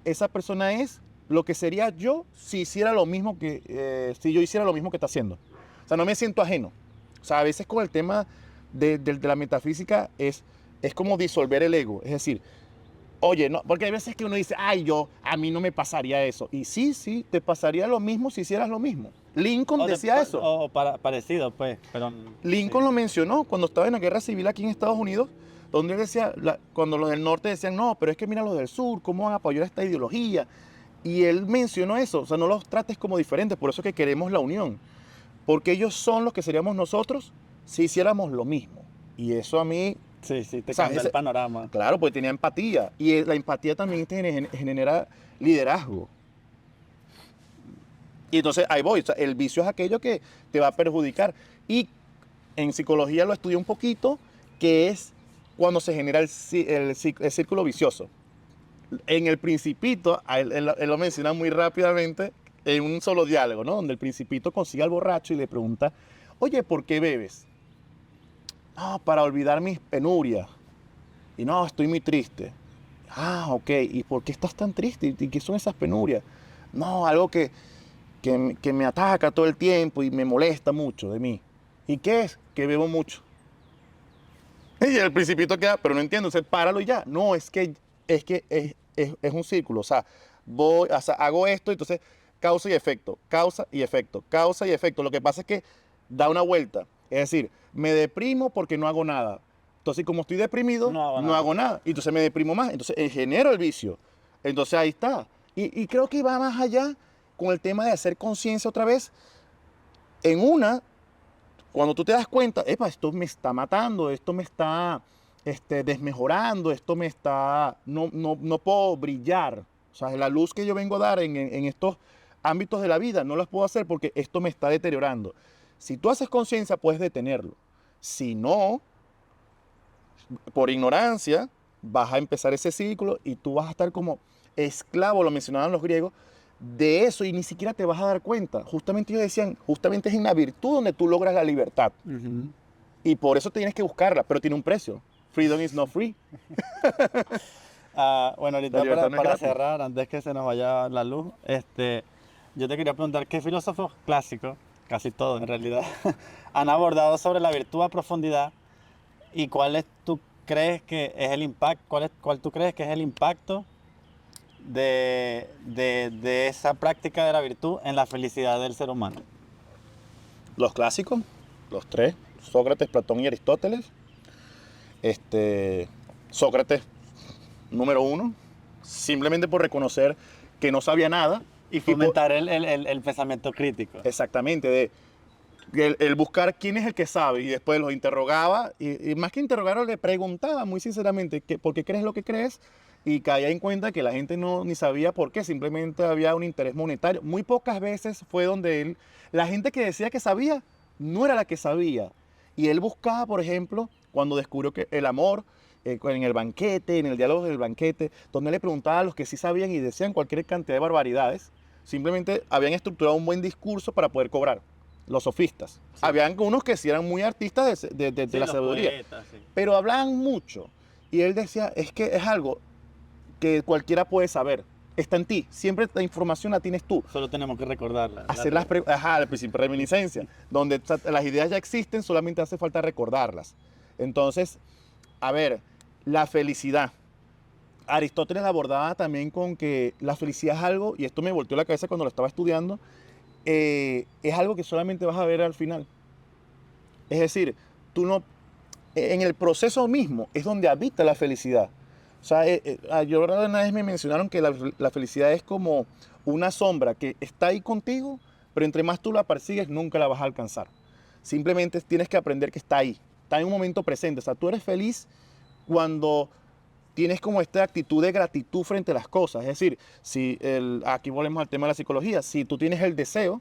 esa persona es lo que sería yo si hiciera lo mismo si yo hiciera lo mismo que está haciendo. O sea, no me siento ajeno. O sea, a veces con el tema de la metafísica es como disolver el ego. Es decir, oye, no, porque hay veces que uno dice, ay, a mí no me pasaría eso. Y sí, te pasaría lo mismo si hicieras lo mismo. Lincoln decía eso. O parecido, pues, pero... Lincoln sí. lo mencionó cuando estaba en la guerra civil aquí en Estados Unidos, donde él decía, cuando los del norte decían, no, pero es que mira los del sur, cómo van a apoyar esta ideología. Y él mencionó eso, o sea, no los trates como diferentes, por eso es que queremos la unión. Porque ellos son los que seríamos nosotros si hiciéramos lo mismo. Y eso a mí... Sí, te o sea, cambia el panorama. Claro, porque tenía empatía. Y la empatía también te genera liderazgo. Y entonces ahí voy. O sea, el vicio es aquello que te va a perjudicar. Y en psicología lo estudié un poquito, que es cuando se genera el círculo vicioso. En el Principito, él lo menciona muy rápidamente en un solo diálogo, ¿no? Donde el Principito consigue al borracho y le pregunta, oye, ¿por qué bebes? No, para olvidar mis penurias. Y no, estoy muy triste. Ah, ok. ¿Y por qué estás tan triste? ¿Y qué son esas penurias? No, algo que me ataca todo el tiempo y me molesta mucho de mí. ¿Y qué es? Que bebo mucho. Y el Principito queda, pero no entiendo, páralo y ya. No, es que es un círculo. O sea, hago esto, entonces causa y efecto, causa y efecto, causa y efecto. Lo que pasa es que da una vuelta. Es decir, me deprimo porque no hago nada. Entonces, como estoy deprimido, no hago nada. Y entonces me deprimo más. Entonces, genero el vicio. Entonces, ahí está. Y creo que va más allá con el tema de hacer conciencia otra vez. Cuando tú te das cuenta, epa, esto me está matando, esto me está desmejorando, esto me está... No puedo brillar. O sea, la luz que yo vengo a dar en estos ámbitos de la vida, no las puedo hacer porque esto me está deteriorando. Si tú haces conciencia, puedes detenerlo. Si no, por ignorancia, vas a empezar ese ciclo y tú vas a estar como esclavo, lo mencionaban los griegos, de eso y ni siquiera te vas a dar cuenta. Justamente ellos decían, justamente es en la virtud donde tú logras la libertad. Y por eso tienes que buscarla, pero tiene un precio. Freedom is not free. Bueno, ahorita para cerrar, antes que se nos vaya la luz, yo te quería preguntar, ¿qué filósofos clásicos, casi todos en realidad, han abordado sobre la virtud a profundidad y cuál tú crees que es el impacto, cuál tú crees que es el impacto de esa práctica de la virtud en la felicidad del ser humano? Los clásicos, los tres, Sócrates, Platón y Aristóteles. Sócrates, número uno, simplemente por reconocer que no sabía nada. Y fomentar el pensamiento crítico. Exactamente, el buscar quién es el que sabe y después los interrogaba y más que interrogarlo le preguntaba muy sinceramente por qué crees lo que crees y caía en cuenta que la gente ni sabía por qué, simplemente había un interés monetario. Muy pocas veces fue donde la gente que decía que sabía no era la que sabía y él buscaba, por ejemplo, cuando descubrió que el amor en el banquete, en el diálogo del banquete, donde le preguntaba a los que sí sabían y decían cualquier cantidad de barbaridades, simplemente habían estructurado un buen discurso para poder cobrar. Los sofistas. Sí. Habían unos que sí eran muy artistas de la sabiduría. Poetas, sí. Pero hablaban mucho. Y él decía, es que es algo que cualquiera puede saber. Está en ti. Siempre la información la tienes tú. Solo tenemos que recordarla. Hacer las preguntas. Ajá, el principio de reminiscencia. Donde las ideas ya existen, solamente hace falta recordarlas. Entonces, a ver, la felicidad. Aristóteles la abordaba también con que la felicidad es algo, y esto me volteó la cabeza cuando lo estaba estudiando, es algo que solamente vas a ver al final. Es decir, tú no, en el proceso mismo es donde habita la felicidad. O sea, yo una vez me mencionaron que la felicidad es como una sombra que está ahí contigo, pero entre más tú la persigues, nunca la vas a alcanzar. Simplemente tienes que aprender que está en un momento presente. O sea, tú eres feliz cuando tienes como esta actitud de gratitud frente a las cosas. Es decir, aquí volvemos al tema de la psicología, si tú tienes el deseo,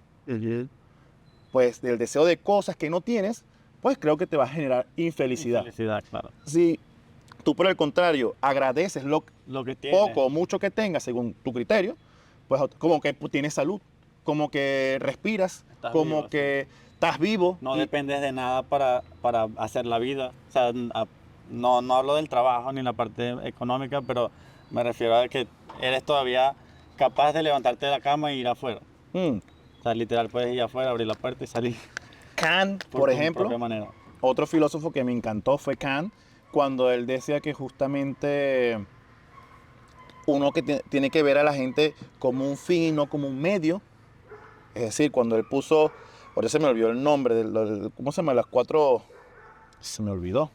pues del deseo de cosas que no tienes, pues creo que te va a generar infelicidad. Felicidad, claro. Si tú por el contrario agradeces Lo que tienes. poco o mucho que tengas según tu criterio, pues como que tienes salud, como que respiras, Estás como vivo, que estás vivo. No y- dependes de nada para hacer la vida. O sea, no hablo del trabajo ni la parte económica, pero me refiero a que eres todavía capaz de levantarte de la cama e ir afuera. Mm. O sea, literal, puedes ir afuera, abrir la puerta y salir Kant, por por tu ejemplo, propia manera. otro filósofo que me encantó fue Kant, cuando él decía que justamente uno que tiene que ver a la gente como un fin y no como un medio. Es decir, cuando él puso, ahora se me olvidó el nombre, ¿cómo se llama? Las cuatro, se me olvidó.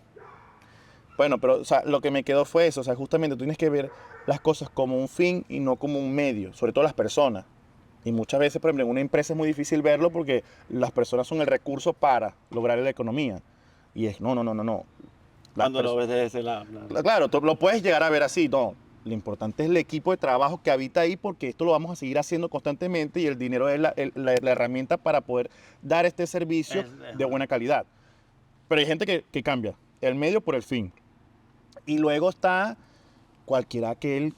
Bueno, pero o sea, lo que me quedó fue eso, o sea, justamente tú tienes que ver las cosas como un fin y no como un medio, sobre todo las personas. Y muchas veces, por ejemplo, en una empresa es muy difícil verlo porque las personas son el recurso para lograr la economía. Y es, no. Las Cuando lo ves desde ese lado. Claro. Claro, tú lo puedes llegar a ver así, no. Lo importante es el equipo de trabajo que habita ahí porque esto lo vamos a seguir haciendo constantemente y el dinero es la herramienta para poder dar este servicio de buena calidad. Pero hay gente que cambia el medio por el fin. Y luego está cualquiera aquel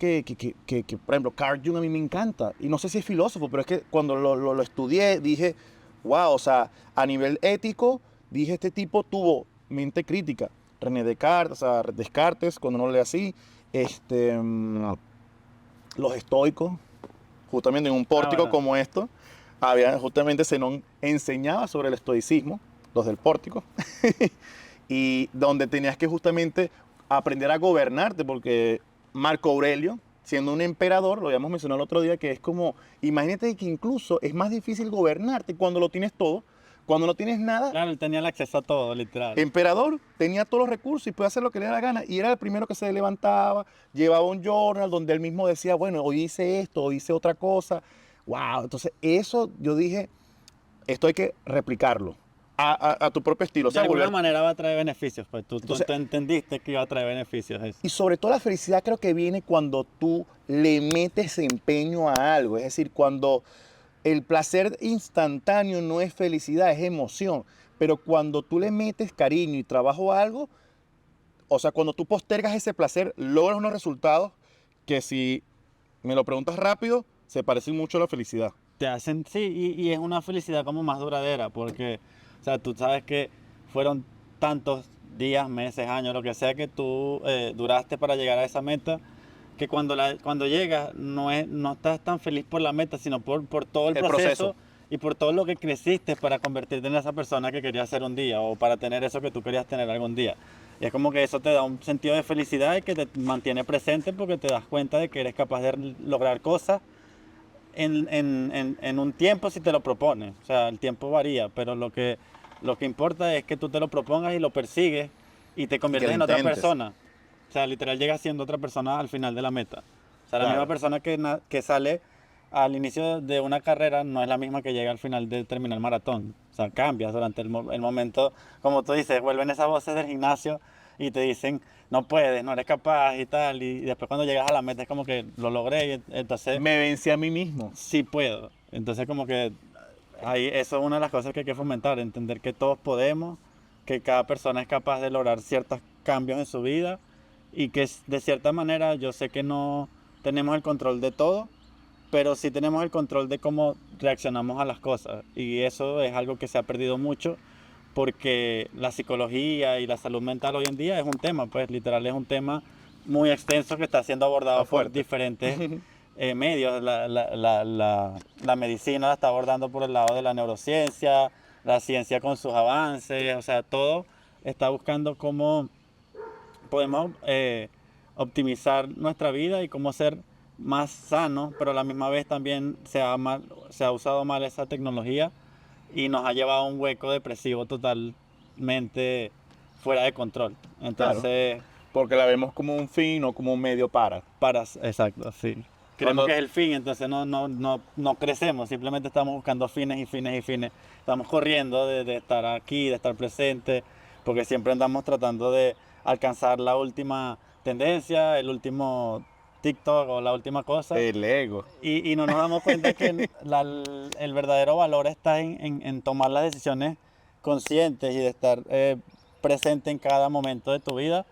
por ejemplo, Carl Jung a mí me encanta. Y no sé si es filósofo, pero es que cuando lo estudié dije, wow, o sea, a nivel ético, dije, este tipo tuvo mente crítica. René Descartes, o sea, Descartes, cuando no lee así, los estoicos, justamente en un pórtico Bueno. como esto, justamente Zenón enseñaba sobre el estoicismo, los del pórtico, y donde tenías que justamente aprender a gobernarte, porque Marco Aurelio, siendo un emperador, lo habíamos mencionado el otro día, que es como, imagínate que incluso es más difícil gobernarte cuando lo tienes todo, cuando no tienes nada. Claro, él tenía el acceso a todo, literal. Emperador tenía todos los recursos y puede hacer lo que le da la gana. Y era el primero que se levantaba, llevaba un journal donde él mismo decía, bueno, hoy hice esto, hoy hice otra cosa. Wow, entonces eso yo dije, esto hay que replicarlo a tu propio estilo. O De sea, alguna manera va a traer beneficios, pues tú Entonces, entendiste que iba a traer beneficios eso. y sobre todo la felicidad creo que viene cuando tú le metes empeño a algo. Es decir, cuando el placer instantáneo no es felicidad, es emoción. Pero cuando tú le metes cariño y trabajo a algo, o sea, cuando tú postergas ese placer, logras unos resultados que si me lo preguntas rápido, se parecen mucho a la felicidad. Te hacen, sí, y es una felicidad como más duradera, porque, o sea, tú sabes que fueron tantos días, meses, años, lo que sea que tú duraste para llegar a esa meta, que cuando llegas no estás tan feliz por la meta, sino por todo el proceso y por todo lo que creciste para convertirte en esa persona que querías ser un día o para tener eso que tú querías tener algún día. Y es como que eso te da un sentido de felicidad y que te mantiene presente porque te das cuenta de que eres capaz de lograr cosas en un tiempo si te lo propones. O sea, el tiempo varía, pero lo que importa es que tú te lo propongas y lo persigues y te conviertes lo en otra intentes. persona. O sea, literal llegas siendo otra persona al final de la meta. O sea, la Claro. misma persona que sale al inicio de una carrera no es la misma que llega al final de terminar el maratón. O sea, cambias durante el momento, como tú dices, vuelven esas voces del gimnasio y te dicen, no puedes, no eres capaz y tal. Y después cuando llegas a la meta es como que lo logré y entonces Me vencí a mí mismo. sí puedo. Entonces como que ahí eso es una de las cosas que hay que fomentar, entender que todos podemos, que cada persona es capaz de lograr ciertos cambios en su vida y que de cierta manera yo sé que no tenemos el control de todo, pero sí tenemos el control de cómo reaccionamos a las cosas y eso es algo que se ha perdido mucho porque la psicología y la salud mental hoy en día es un tema, pues literal es un tema muy extenso que está siendo abordado Está por fuerte. diferentes medios. La medicina la está abordando por el lado de la neurociencia, la ciencia con sus avances, o sea, todo está buscando cómo podemos optimizar nuestra vida y cómo ser más sanos, pero a la misma vez también se ha usado mal esa tecnología y nos ha llevado a un hueco depresivo totalmente fuera de control. Claro. Entonces, Porque la vemos como un fin, no como un medio para. exacto, sí. Creemos Cuando, que es el fin, entonces no crecemos, simplemente estamos buscando fines y fines y fines. Estamos corriendo de estar aquí, de estar presente, porque siempre andamos tratando de alcanzar la última tendencia, el último TikTok o la última cosa. el ego. Y no nos damos cuenta que el verdadero valor está en tomar las decisiones conscientes y de estar presente en cada momento de tu vida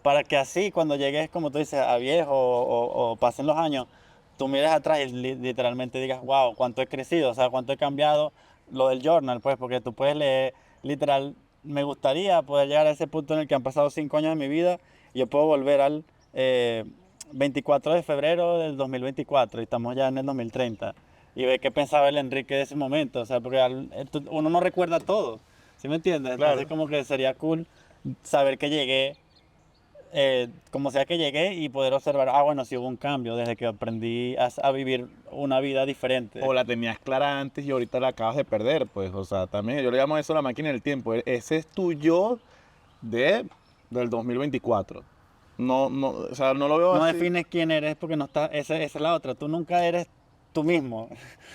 para que así cuando llegues, como tú dices, a viejo o pasen los años, tú mires atrás y literalmente digas, wow, cuánto he crecido, o sea, cuánto he cambiado lo del journal, pues, porque tú puedes leer, literal, me gustaría poder llegar a ese punto en el que han pasado 5 años de mi vida y yo puedo volver al 24 de febrero del 2024 y estamos ya en el 2030 y ver qué pensaba el Enrique de ese momento, o sea, porque uno no recuerda todo, ¿sí me entiendes? Entonces Claro. como que sería cool saber que llegué, como sea que llegué y poder observar, bueno, sí hubo un cambio desde que aprendí a vivir una vida diferente. O la tenías clara antes y ahorita la acabas de perder, pues. O sea, también yo le llamo eso la máquina del tiempo. Ese es tu yo de, del 2024. No, no, o sea, no lo veo No así. defines quién eres porque no está, esa es la otra, tú nunca eres tú mismo.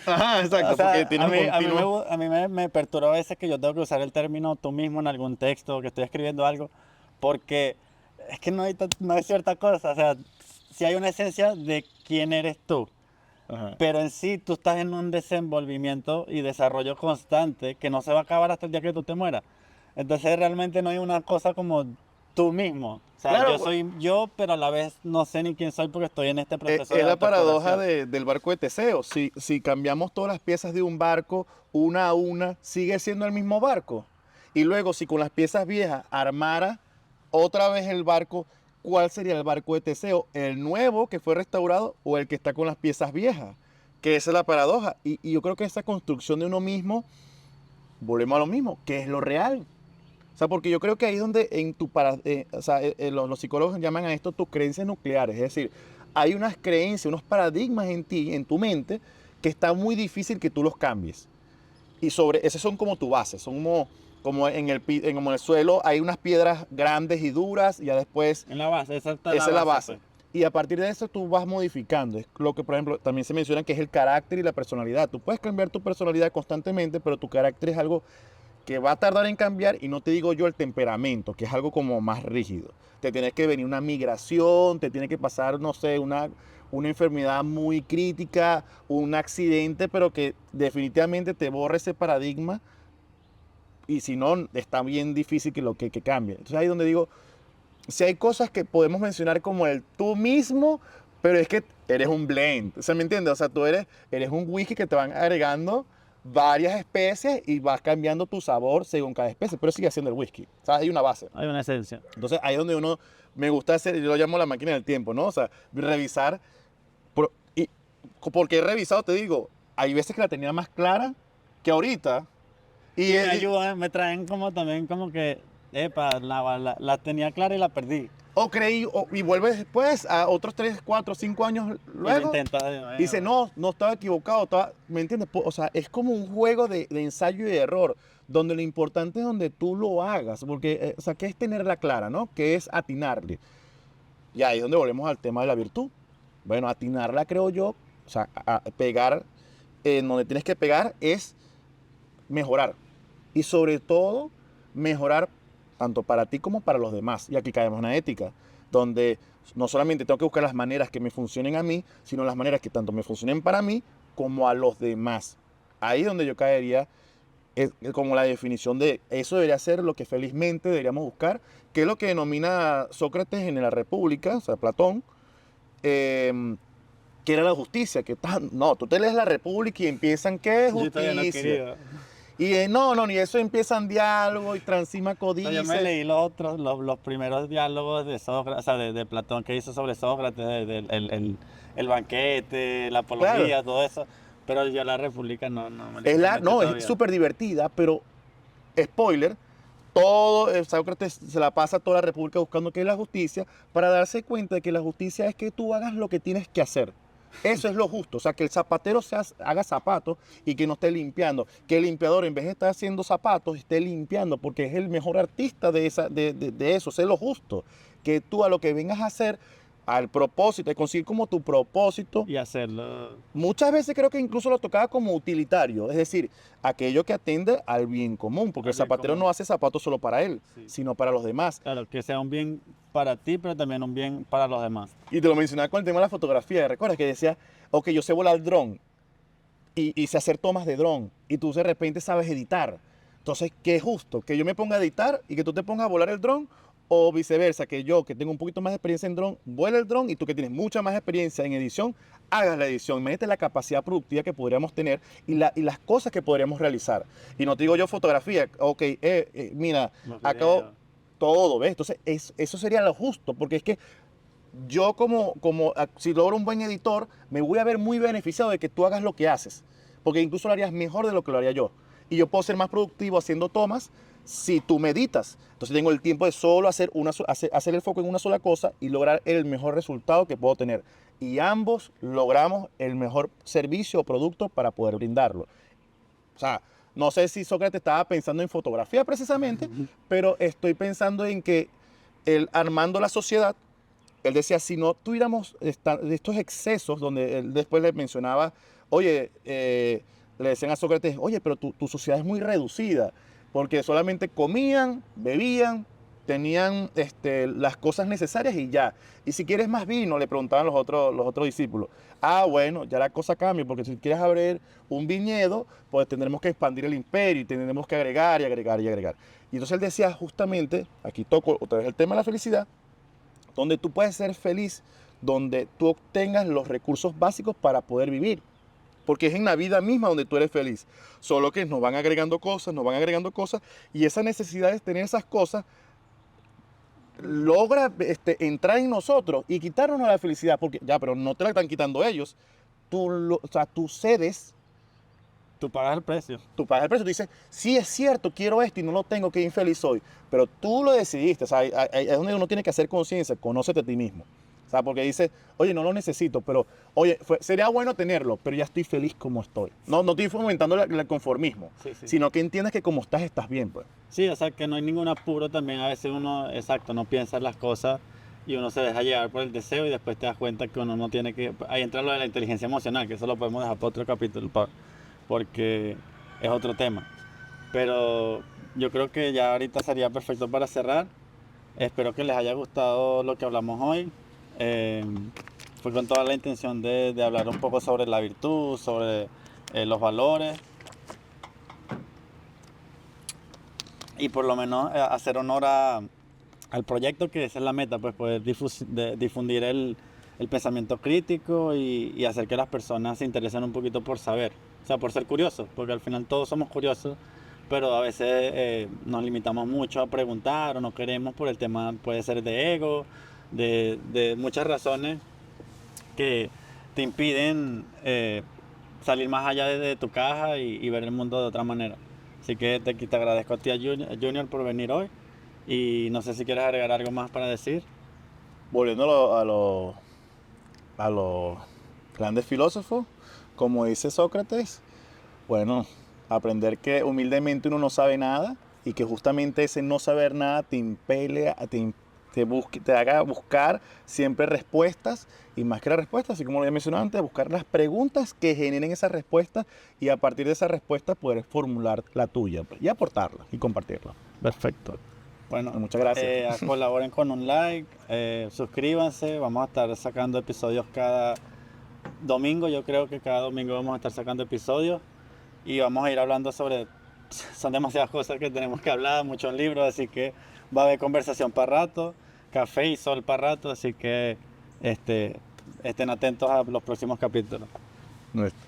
Ajá, O exacto, porque sea, tienes un continuo. a mí me perturba a veces que yo tengo que usar el término tú mismo en algún texto, que estoy escribiendo algo, porque es que no hay cierta cosa. O sea, si hay una esencia de quién eres tú, Ajá. pero en sí tú estás en un desenvolvimiento y desarrollo constante que no se va a acabar hasta el día que tú te mueras. Entonces realmente no hay una cosa como tú mismo. O sea, yo Claro, soy yo, pero a la vez no sé ni quién soy porque estoy en este proceso es de la paradoja autoexploración. del barco de Teseo. Si cambiamos todas las piezas de un barco una a una, sigue siendo el mismo barco. Y luego, si con las piezas viejas armara otra vez el barco, ¿cuál sería el barco de Teseo? ¿El nuevo que fue restaurado o el que está con las piezas viejas? Que esa es la paradoja. Y yo creo que esa construcción de uno mismo, volvemos a lo mismo, que es lo real. O sea, porque yo creo que ahí es donde o sea, los psicólogos llaman a esto tus creencias nucleares. Es decir, hay unas creencias, unos paradigmas en ti, en tu mente, que está muy difícil que tú los cambies. Y esos son como tu base, son como como en el suelo hay unas piedras grandes y duras y ya después En la base, esa está la esa es la base, base. pues. Y a partir de eso tú vas modificando. Es lo que, por ejemplo, también se menciona que es el carácter y la personalidad. Tú puedes cambiar tu personalidad constantemente, pero tu carácter es algo que va a tardar en cambiar, y no te digo yo el temperamento, que es algo como más rígido. Te tiene que venir una migración, te tiene que pasar, no sé, una enfermedad muy crítica, un accidente, pero que definitivamente te borre ese paradigma, y si no, está bien difícil que cambie. Entonces ahí es donde digo, si hay cosas que podemos mencionar como el tú mismo, pero es que eres un blend, o sea, ¿me entiendes? O sea, eres un whisky que te van agregando varias especies y vas cambiando tu sabor según cada especie, pero sigue siendo el whisky, o sea, hay una base. Hay una esencia. Entonces ahí es donde uno, me gusta hacer, yo lo llamo la máquina del tiempo, ¿no? O sea, revisar, y porque he revisado, te digo, hay veces que la tenía más clara que ahorita, Y y, me y- ayudan, me traen como también como que, la tenía clara y la perdí. o creí, y vuelves después a otros 3 4 5 años Y lo luego. intentas de Dice, nuevo. no, no estaba equivocado, ¿me entiendes? O sea, es como un juego de ensayo y de error, donde lo importante es donde tú lo hagas, porque, o sea, ¿qué es tenerla clara, no? ¿Qué es atinarle? Y ahí es donde volvemos al tema de la virtud. Bueno, atinarla creo yo, o sea, pegar en donde tienes que pegar es mejorar. Y sobre todo, mejorar tanto para ti como para los demás. Y aquí caemos en una ética, donde no solamente tengo que buscar las maneras que me funcionen a mí, sino las maneras que tanto me funcionen para mí como a los demás. Ahí es donde yo caería, es como la definición de eso debería ser lo que felizmente deberíamos buscar, que es lo que denomina Sócrates en la República, o sea, Platón, que era la justicia, no, tú te lees la República y empiezan, ¿qué es Yo todavía no he justicia? querido. Y no, no, ni eso empiezan diálogo y Transímaco O sea, yo me dice. leí los otros, los primeros diálogos de Sócrates, o sea, de Platón que hizo sobre Sócrates, el banquete, la Claro, apología, todo eso. Pero yo la República no me le quise meter no, es todavía. súper divertida, pero spoiler, todo, Sócrates se la pasa toda la república buscando qué es la justicia, para darse cuenta de que la justicia es que tú hagas lo que tienes que hacer. Eso es lo justo, o sea, que el zapatero haga zapatos y que no esté limpiando. Que el limpiador, en vez de estar haciendo zapatos, esté limpiando, porque es el mejor artista de eso, eso es lo justo. Que tú a lo que vengas a hacer, al propósito, de conseguir como tu propósito. Y hacerlo. Muchas veces creo que incluso lo tocaba como utilitario, es decir, aquello que atiende al bien común, porque Al el bien zapatero común. no hace zapatos solo para él, Sí. sino para los demás. Claro, que sea un bien para ti, pero también un bien para los demás. Y te lo mencionaba con el tema de la fotografía, ¿recuerdas que decía, ok, yo sé volar dron y sé hacer tomas de dron y tú de repente sabes editar? Entonces, ¿qué es justo? ¿Que yo me ponga a editar y que tú te pongas a volar el dron? O viceversa, que yo, que tengo un poquito más de experiencia en dron, vuele el dron y tú que tienes mucha más experiencia en edición, hagas la edición. Imagínate la capacidad productiva que podríamos tener y las cosas que podríamos realizar. Y no te digo yo fotografía, ok, mira, Los acabo videos. todo, ¿ves? Entonces, eso sería lo justo, porque es que yo si logro un buen editor, me voy a ver muy beneficiado de que tú hagas lo que haces, porque incluso lo harías mejor de lo que lo haría yo. Y yo puedo ser más productivo haciendo tomas si tú me editas. Entonces tengo el tiempo de solo hacer el foco en una sola cosa y lograr el mejor resultado que puedo tener. Y ambos logramos el mejor servicio o producto para poder brindarlo. O sea, no sé si Sócrates estaba pensando en fotografía precisamente, pero estoy pensando en que armando la sociedad, él decía, si no tuviéramos estos excesos, donde él después le mencionaba, oye, le decían a Sócrates, oye, pero tu sociedad es muy reducida, porque solamente comían, bebían, tenían las cosas necesarias y ya. Y si quieres más vino, le preguntaban los otros discípulos. Ah, bueno, ya la cosa cambia, porque si quieres abrir un viñedo, pues tendremos que expandir el imperio y tendremos que agregar y agregar y agregar. Y entonces él decía justamente, aquí toco otra vez el tema de la felicidad, donde tú puedes ser feliz, donde tú obtengas los recursos básicos para poder vivir. Porque es en la vida misma donde tú eres feliz. Solo que nos van agregando cosas, y esa necesidad de tener esas cosas logra entrar en nosotros y quitarnos la felicidad, porque ya, pero no te la están quitando ellos. O sea, tú cedes, Tú pagas el precio. tú pagas el precio, tú dices, sí es cierto, quiero esto y no lo tengo, qué infeliz soy. Pero tú lo decidiste, o sea, ahí es donde uno tiene que hacer conciencia, conócete a ti mismo. O sea, porque dice, oye, no lo necesito, pero, oye, sería bueno tenerlo, pero ya estoy feliz como estoy. No estoy fomentando el conformismo, Sí, sí. sino que entiendas que como estás bien, pues. Sí, o sea, que no hay ningún apuro también. A veces uno, exacto, no piensa en las cosas y uno se deja llevar por el deseo y después te das cuenta que uno no tiene que... Ahí entra lo de la inteligencia emocional, que eso lo podemos dejar para otro capítulo, porque es otro tema. Pero yo creo que ya ahorita sería perfecto para cerrar. Espero que les haya gustado lo que hablamos hoy. Eh, Fue con toda la intención de hablar un poco sobre la virtud, sobre los valores y por lo menos hacer honor al proyecto, que esa es la meta, pues poder difundir el pensamiento crítico y hacer que las personas se interesen un poquito por saber, o sea, por ser curiosos, porque al final todos somos curiosos, pero a veces nos limitamos mucho a preguntar o no queremos por el tema, puede ser de ego, de muchas razones que te impiden salir más allá de tu caja y ver el mundo de otra manera. Así que te agradezco a ti, a Junior, por venir hoy. Y no sé si quieres agregar algo más para decir. Volviendo a los grandes filósofos, como dice Sócrates, bueno, aprender que humildemente uno no sabe nada y que justamente ese no saber nada te impele, te haga buscar siempre respuestas, y más que las respuestas, así como lo había mencionado antes, buscar las preguntas que generen esas respuestas, y a partir de esas respuestas poder formular la tuya, pues, y aportarla y compartirla. Perfecto. Bueno, Muchas gracias. Colaboren con un like, suscríbanse. Vamos a estar sacando episodios cada domingo. Yo creo que cada domingo vamos a estar sacando episodios. Y vamos a ir hablando sobre... Son demasiadas cosas que tenemos que hablar, muchos libros, así que va a haber conversación para rato, café y sol para rato, así que estén atentos a los próximos capítulos. Nuestro.